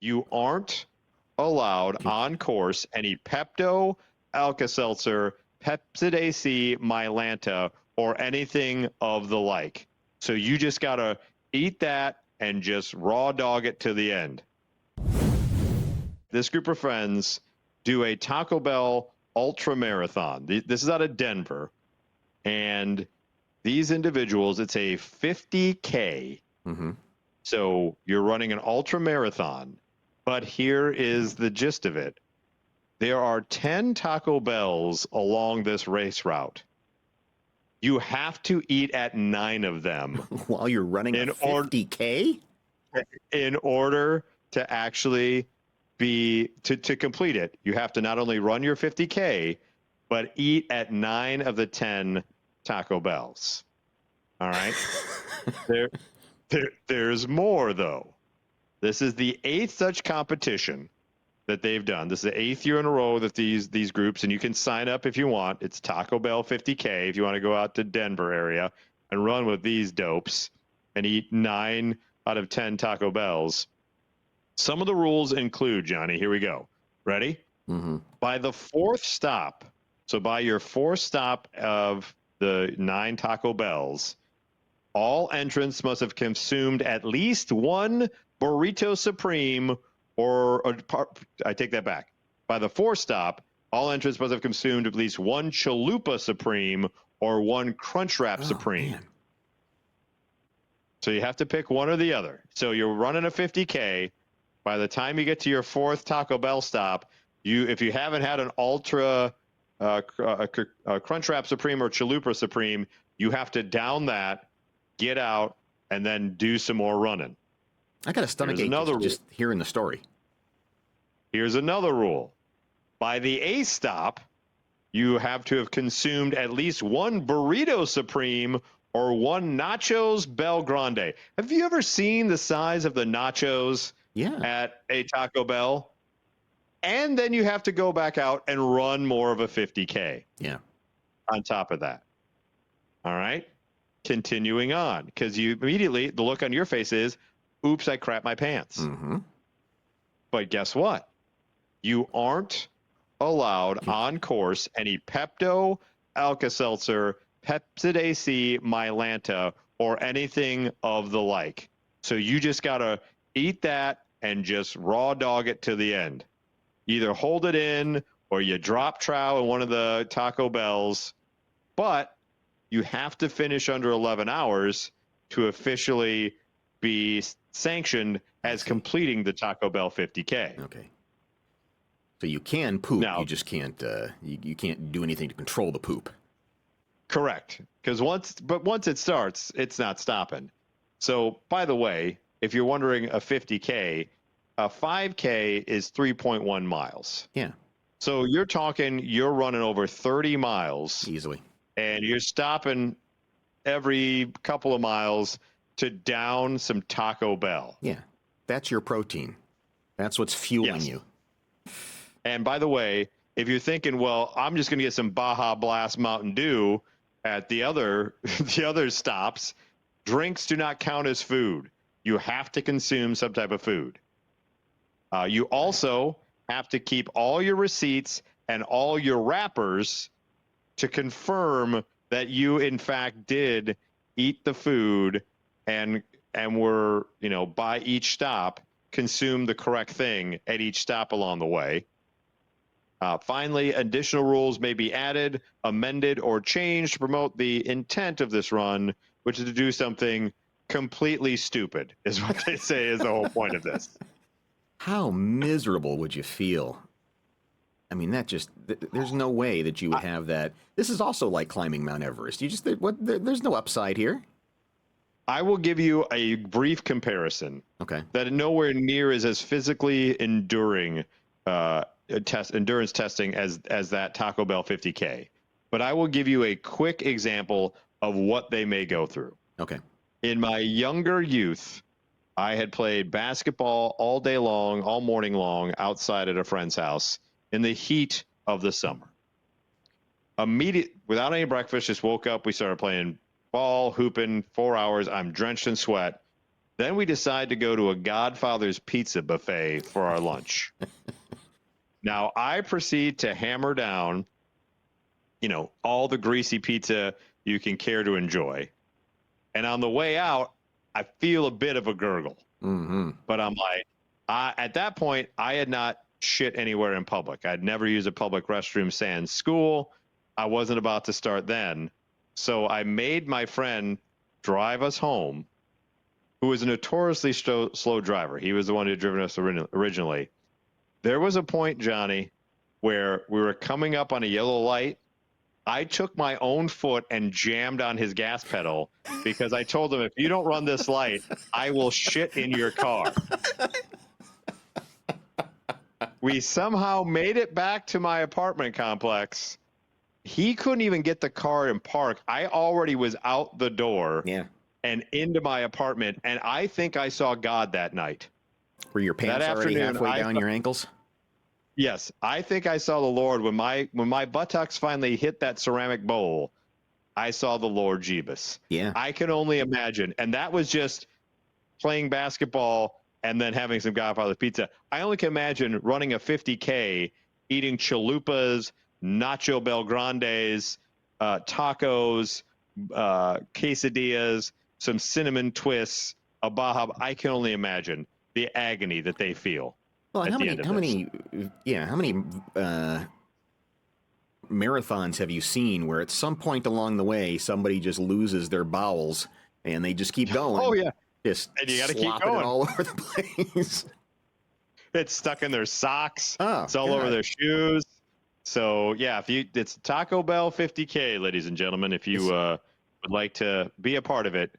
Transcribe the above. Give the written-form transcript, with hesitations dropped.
You aren't allowed on course any Pepto, Alka-Seltzer, Pepsid AC, Mylanta, or anything of the like. So you just got to eat that and just raw dog it to the end. This group of friends do a Taco Bell ultra marathon. This is out of Denver. And these individuals, it's a 50K. Mm-hmm. So you're running an ultra marathon. But here is the gist of it. There are 10 Taco Bells along this race route. You have to eat at 9 of them. While you're running a 50K? In order to actually to complete it, you have to not only run your 50K, but eat at 9 of the 10 Taco Bells. All right? There's more, though. This is the 8th such competition that they've done. This is the 8th year in a row that these groups, and you can sign up if you want. It's Taco Bell 50K if you want to go out to Denver area and run with these dopes and eat 9 out of 10 Taco Bells. Some of the rules include, Johnny, here we go. Ready? Mm-hmm. By the 4th stop, so by your 4th stop of the 9 Taco Bells, all entrants must have consumed at least one Burrito Supreme I take that back. By the 4th stop, all entrants must have consumed at least one Chalupa Supreme or one Crunchwrap Supreme. Man. So you have to pick one or the other. So you're running a 50K. By the time you get to your 4th Taco Bell stop, if you haven't had an Ultra Crunchwrap Supreme or Chalupa Supreme, you have to down that, get out, and then do some more running. I got a stomach ache just hearing the story. Here's another rule. By the 8th stop, you have to have consumed at least one Burrito Supreme or one Nachos Bel Grande. Have you ever seen the size of the nachos at a Taco Bell? And then you have to go back out and run more of a 50K. Yeah. On top of that. All right. Continuing on, because you immediately, the look on your face is, oops, I crapped my pants. Mm-hmm. But guess what? You aren't allowed on course any Pepto, Alka-Seltzer, Pepsid AC, Mylanta, or anything of the like. So you just got to eat that and just raw dog it to the end. Either hold it in or you drop trow in one of the Taco Bells, but you have to finish under 11 hours to officially be sanctioned as completing the Taco Bell 50K. Okay. So you can poop, now, you just can't you can't do anything to control the poop. Correct. Because once it starts, it's not stopping. So, by the way, if you're wondering a 50K, a 5K is 3.1 miles. Yeah. So you're running over 30 miles. Easily. And you're stopping every couple of miles to down some Taco Bell. Yeah. That's your protein. That's what's fueling you. And by the way, if you're thinking, well, I'm just going to get some Baja Blast Mountain Dew at the other stops, drinks do not count as food. You have to consume some type of food. You also have to keep all your receipts and all your wrappers to confirm that you, in fact, did eat the food and were, by each stop, consume the correct thing at each stop along the way. Finally, additional rules may be added, amended, or changed to promote the intent of this run, which is to do something completely stupid, is what they say is the whole point of this. How miserable would you feel? I mean, there's no way that you would have that. This is also like climbing Mount Everest. There's no upside here. I will give you a brief comparison. Okay. That nowhere near is as physically enduring endurance testing as that Taco Bell 50K. But I will give you a quick example of what they may go through. Okay. In my younger youth, I had played basketball all day long, all morning long, outside at a friend's house in the heat of the summer. Without any breakfast, just woke up. We started playing ball, hooping, 4 hours. I'm drenched in sweat. Then we decide to go to a Godfather's Pizza buffet for our lunch. Now, I proceed to hammer down, all the greasy pizza you can care to enjoy. And on the way out, I feel a bit of a gurgle. Mm-hmm. But I'm like, at that point, I had not shit anywhere in public. I'd never used a public restroom sans school. I wasn't about to start then. So I made my friend drive us home, who was a notoriously slow driver. He was the one who had driven us originally. There was a point, Johnny, where we were coming up on a yellow light. I took my own foot and jammed on his gas pedal because I told him, if you don't run this light, I will shit in your car. We somehow made it back to my apartment complex. He couldn't even get the car in park. I already was out the door and into my apartment, and I think I saw God that night. Were your pants already halfway down your ankles? Yes, I think I saw the Lord when my buttocks finally hit that ceramic bowl. I saw the Lord Jeebus. Yeah, I can only imagine, and that was just playing basketball and then having some Godfather pizza. I only can imagine running a 50K, eating chalupas, nacho belgrandes, tacos, quesadillas, some cinnamon twists, a baja. I can only imagine the agony that they feel. Well, how many marathons have you seen where at some point along the way somebody just loses their bowels and they just keep going? Oh yeah, just and you got to keep slopping going it all over the place. It's stuck in their socks. Oh, it's all over their shoes. So yeah, it's Taco Bell 50K, ladies and gentlemen. If you would like to be a part of it,